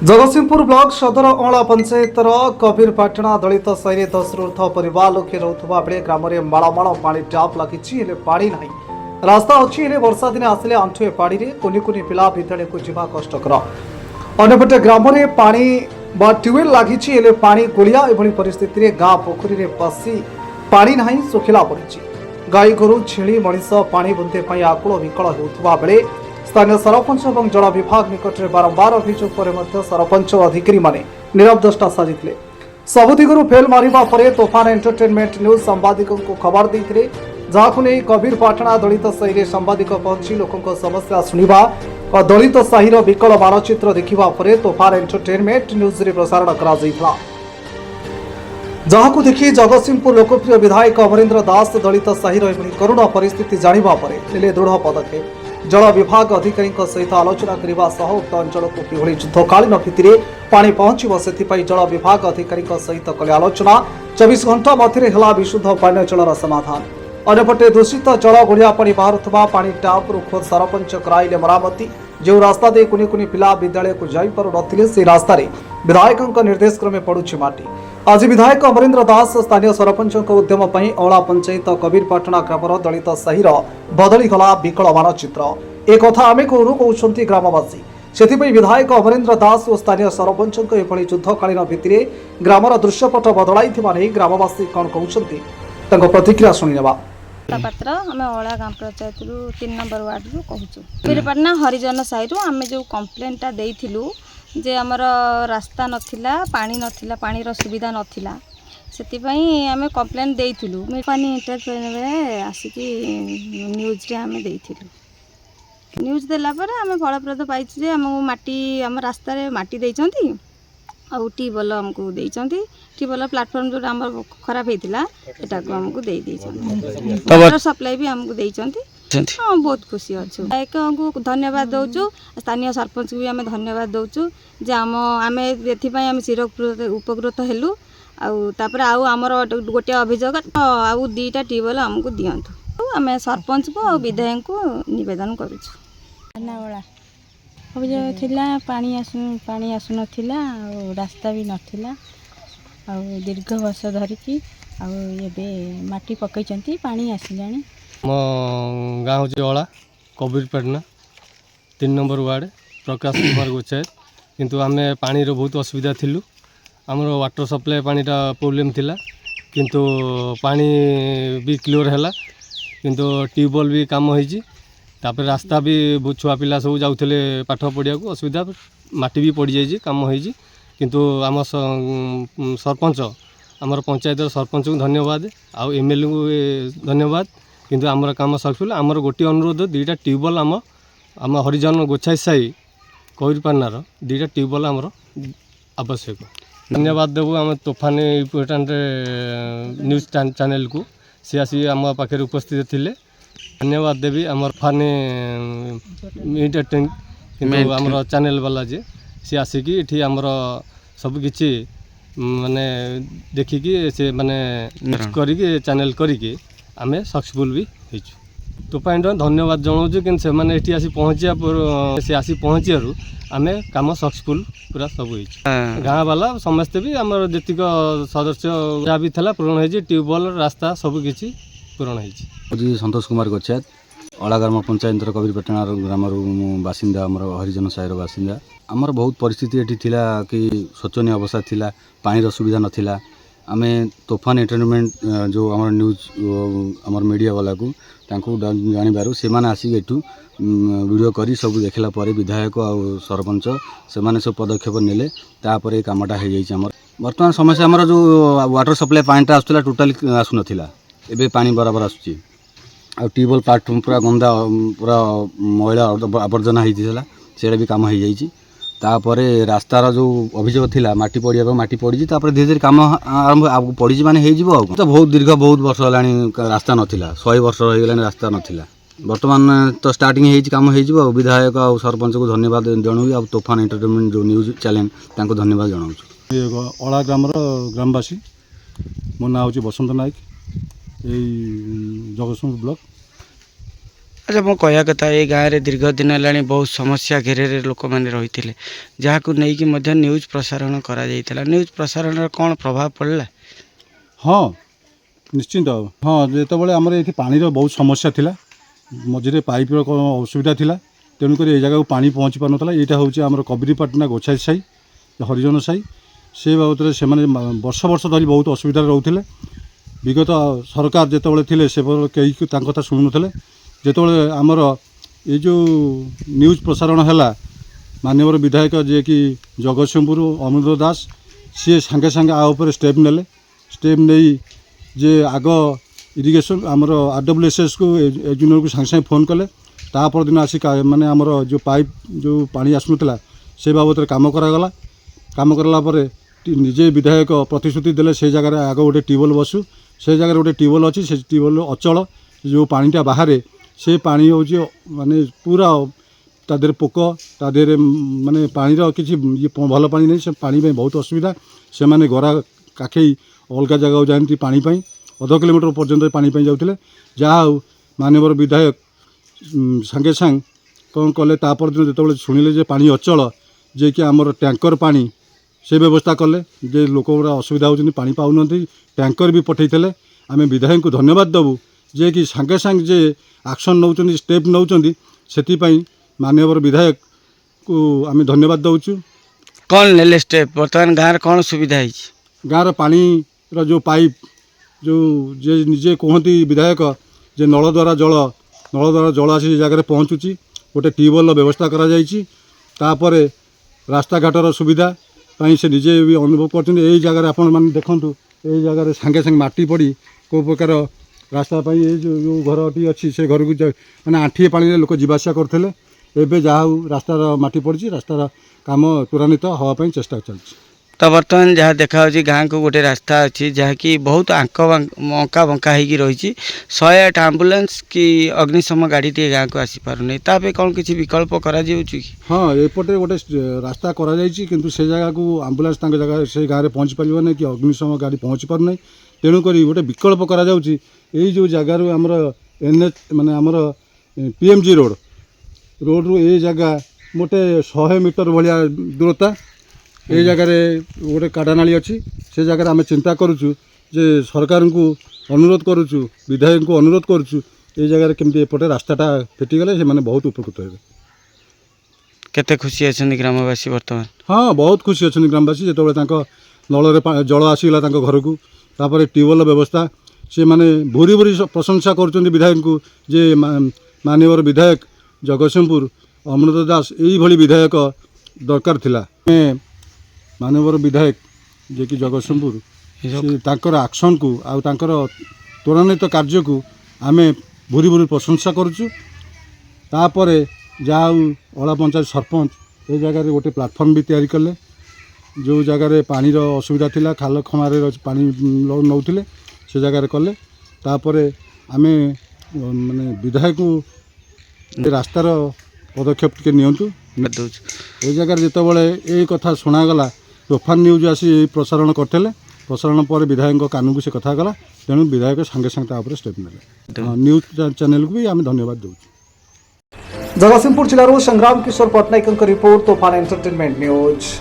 Jagatsinghpur block सदर अँला पंचायतर कबीरपाटणा दलित साई 10 रु ऊर्ध्व परिवार लोके रोथुवा बेले ग्राम में माळमाळ पानी ट्याप लगी पानी ना रास्ता अच्छी वर्षा दिन आसिले आंठुए पाड़ी कुनि कुनि पिला विद्यालय को जीवा कष्टकर अंपटे ग्राम में पानी ट्यूबवेल लगी पानी गोलिया एभली परिस्थिति गाँ पोखरी में पशि पानी ना सुखिला पड़ी गाई गोरु छेली मनीष पानी बुंदे आकुल विकल होता बेले स्थानीय सरपंच और जल विभाग निकट में बारंबार अभियोग पर सरपंच अधिकारी माने नीरव दृष्टा साजिले सबु दिगरु फेल मारिबा परे तोफान एंटरटेनमेंट न्यूज सांबादिकों को खबर देते जहां नहीं कबीरपाटणा दलित साई सांबादिक पहुंची लोकों समस्या शुणा और दलित साईर विकल मानचित्र देखा पर तोफान एंटरटेनमेंट न्यूज रे प्रसारण करा जहां देखि जगतसिंहपुर लोकप्रिय विधायक अमरेंद्र दास दलित साईर एभली करुण परिस्थिति जानिबा परे नेले दृढ़ पदक्षेप जल विभाग अधिकारी सहित आलोचना करने सह उक्त अंचल को किभली युद्धकालीन भित्ति पानी पहुंचब से जल विभाग अधिकारी सहित कले आलोचना 24 घंटा मध्य विशुद्ध पानीय जलर समाधान अंपटे दूषित जल गुड़िया पानी बाहर पानी ट्याप खोद सरपंच कराइले मरामती जो रास्ता दे कुनि कुनि पिला विद्यालय को जापार से रास्ता विधायक निर्देश क्रमे पड़ुछि माटी आज विधायक अमरेंद्र दास स्थानीय सरपंच उद्यम अँला पंचायत कबीरपाटणा ग्रामर दलित साईर बदलीगला विकल मानचित्र एक कथा आमे कहते ग्रामवासी से विधायक अमरेंद्र दास और स्थानीय सरपंच एभली युद्धकालीन भित्ति ग्रामर दृश्यपट बदलाई ग्रामवासी कौन कहते प्रतिक्रिया शुणा पात्र आम अँला गाँव पंचायत 3 नंबर वार्ड रु कहूँ कबीरपाटणा हरिजन साई आम जो कंप्लेनटा देइथिलु जे आमर रास्ता नथिला पानी सुविधा नथिला सेतिपई आम कंप्लेन देइथिलु पानी इंटरफेयर आसिकी न्यूज रे आम देइथिलु न्यूज देला पर आम फलप्रद पाइछि जे हमहु माटी आम रास्ता रे माटी देइछंती आउ ट्यूबवेल आमको देइछंती ट्यूबवेल प्लेटफॉर्म जो आम खराब होता एटा को हमको दे देइछंती वाटर सप्लाई भी हमको देइछंती हाँ बहुत खुशी अच्छु विधायक को धन्यवाद दौचु स्थानीय सरपंच को भी आम धन्यवाद दौचु जे आम एथि चिर उपकृत हेलु आउर आमर गोटे अभियोग आउ 2टा ट्यूबवेल आमको दिंतु आम सरपंच को और विधायक को निवेदन करुछु अभियोग थिला पानी आसु नथिला रास्ता भी नथिला दीर्घ वर्ष धरिकी एबे माटी पकईचंती पानी आसिलानी मो गाँव हूँ अँला कबीरपाटणा 3 नंबर वार्ड प्रकाश कुमार गोचायत किंतु आम पानी बहुत असुविधा थिलु आमर वाटर सप्लाई पानीटा प्रोब्लेम थिला किंतु पानी भी क्लियर हैला किंतु ट्यूबवेल भी काम होईची तापर रास्ता भी छुआ पिला सब जाऊले पाठ पढ़िया को असुविधा माटी भी पड़ जाइए काम होईची किंतु आम सरपंच आमर पंचायत सरपंच को धन्यवाद आउ एमएलए को धन्यवाद किंतु आमर काम सक्सेसफुल आमर गोटे अनुरोध 2टा ट्यूबवेल आम हरिजन गोछाई साई कबीरपाटणार 2टा ट्यूबवेल आमर आवश्यक धन्यवाद देवु आम तोफान इम्पोर्टाट न्यूज चैनल को सी आसी आम पाखे उपस्थित थिले धन्यवाद देवी आमर फाने किंतु आमर चैनल वाला जे सी आसिकी इठी आमर सब किछि माने देखिकी से माने करिके चैनल करिके आमे सक्सेसफुल भी होइछु तो पॉइंट धन्यवाद जनाऊँ कि से आसी पहुँचा से आसी पहुँचारू आमे काम सक्सेसफुल पूरा सब गाँ वाला समस्ते भी आमर जेतिक सदस्य जहाँ भी था पूरण हो ट्यूबवेल रास्ता सब किछि पूरण हो संतोष कुमार गोचायत अँला ग्राम पंचायत कबीरपाटणा ग्राम बासिंदा आमर हरिजन साईर बासिंदा आमर बहुत परिस्थिति एठी थिला कि शोचनीय अवस्था थिला पानी सुविधा नथिला आमे तोफान एंटरटेनमेंट जो आमर न्यूज आमर मीडिया वाला को तांको जानिबारु से माने आसी एठू वीडियो करी सब देखला परे विधायक और सरपंच से माने सब पदक्षेप नेले तापरे कामटा हे जाई आमर वर्तमान समस्या आमर जो वाटर सप्लाई पानीटा आसुला टोटली आसु नथिला एबे पानी बराबर आसुची आ ट्यूबवेल प्लेटफॉर्म पूरा गंदा पूरा मैला आवर्जना होता से भी कम हो जाइए तापरे रास्तार जो अभियोग थिला माटी पड़िया माटी पड़ी धीरे धीरे कम आरंभ पड़ी माने हो तो बहुत दीर्घ बहुत वर्ष है रास्ता नाला 100 वर्ष हो गलानी रास्ता नाला बर्तमान तो स्टार्टिंग कम हो विधायक और सरपंच को धन्यवाद जनाऊँ आ तोफान एंटरटेनमेंट जो न्यूज चैनल तांको धन्यवाद जनाऊँ अँला ग्रामर ग्रामवासी मो ना हूँ बसंत नायक यही जगतसिंहपुर ब्लॉक अच्छा मो कहया कथा ये गाँव में दीर्घ दिन है बहुत समस्या घेरे लोक मैंने रही जहाँ नहीं न्यूज प्रसारण करा न्यूज प्रसारण कौन प्रभाव पड़ला? हाँ निश्चिंत हाँ जितेबाला आमर ये पानी बहुत समस्या थिला मझे पाइप असुविधा थिला तेणुक ये जगह पानी पहुँची पार नाला यहाँ हूँ आम कबरीपाटना गोछाई साई हरिजन साई से बाबद से वर्ष वर्ष धरी बहुत असुविधा रोते विगत सरकार जितेबाला थे से कई कथा शुणु थे जितेबाला आमर ये जो न्यूज प्रसारण है माननीय विधायक जी कि जगतसिंहपुर अमृत दास सी सांगे सांगे आ स्टेप नेले स्टेप नहीं जे आग इरिगेशन आमर RWSS को इंजीनियर को सांगे सांगे फोन कले तापर दिन आसी माने आमर जो पाइप जो पानी आसुनला से बाबद काम करागला काम करला परे निजे विधायक प्रतिश्रुति देले से जगह आग गोटे ट्यूबवेल बसु से जगह गोटे ट्यूबवेल अच्छी से ट्यूबवेल अचल जो पानीटा बाहर से पानी हूँ माने पूरा तादेह पोक तादेह माने पानी किसी ये भल पानी नहीं से पानी में बहुत असुविधा से माने गरा काखेई अलग जगह जाती पानी अध किलोमीटर पर्यंत पानी जाते जहाँ माननीय विधायक सांगे सांग कौन कले तापर दिन जो शुणिले पानी अचल जे कि आमर टैंकर पानी से व्यवस्था कले जे लोक असुविधा होती पानी पाऊँ टैंकर भी पठे आम विधायक को धन्यवाद देवु जे कि सांगे सांग जे एक्शन नौ स्टेप नौ से माननीय विधायक को आम धन्यवाद दौचु। कौन नेले स्टेप बर्तमान गाँव कौन सुविधा है? गाँव पानी जो पाइप जो जे निजे कहती विधायक जे नल द्वारा जल आसी जगह पहुँचुची गोटे ट्यूबवेल व्यवस्था करा जाइछि तापर रास्ता घाटर सुविधा से निजे भी अनुभव कर जगह आपण मैंने देखूँ ये जगह सांगे सांगे माटी पड़ी कौ प्रकार रास्ता ये जो घरटी अच्छी से घर को मैंने आठिए पानी लोक जीवासा करते एवं जहाँ रास्तार माटी पड़ी रास्तार काम त्वरान्वित हाँपाई चेष्टा चलती। तो बर्तमान जहाँ देखा गाँव को गोटे रास्ता अच्छी जहाँकि बहुत अंका बंका हो रही 108 आम्बुलांस कि अग्निशम गाड़ी टे गाँव को आसीपार तापे कौन किसी विकल्प करा कि? हाँ एपटे गोटे रास्ता करा किंतु से जगह को आम्बुलांस जगह से गाँव में पहुँची पार ना कि अग्निशम गाड़ी पहुँची पार ना तेणुक गोटे विकल्प करा जो जगार आमर NH माने आमर PMG रोड रू ये जगह मोटे 100 मीटर भाया दूरता ये जगह गोटे काडानाली अच्छी से जगह आम चिंता करुचु जे सरकार को अनुरोध करुचु विधायक को अनुरोध करुचु ये जगह केमती एपटे रास्ताटा फिटिगले से माने बहुत उपकृत हे। केते खुशी अच्छे ग्रामवासी बर्तमान? हाँ बहुत खुशी अच्छे ग्रामवासी जो नल जल आसीगला घर को तापर ट्यूबवेल व्यवस्था से माने भूरी भूरी प्रशंसा कर विधायक को जे माननीय विधायक जगतसिंहपुर अमृत दास यही विधायक दरकार थिला माननीय विधायक जे कि जगतसिंहपुर तांकर एक्शन को आउ तांकर त्वरान्वित कार्य को आम भूरी भूरी प्रशंसा करुचु। तापर जहाँ अला पंचायत सरपंच ये जगह गोटे प्लाटफर्म भी तैयारी कले जो जगह पानी असुविधा थिला खाल खमारे पानी नौथिले से जगह कले तापर आम माने विधायक रास्तार पदक्षेप टिके नियंतु ये जगह जितेबाला ये कथा शुणागला तोफान न्यूज आसी प्रसारण करते प्रसारण पर विधायक कानून को से कथा गला तेणु विधायक सांगे सांगे स्टेप ने न्यूज चैनल को भी आम धन्यवाद दूँ। जगतसिंहपुर जिलार संग्राम किशोर पट्टनायक रिपोर्ट तोफान एंटरटेनमेंट न्यूज।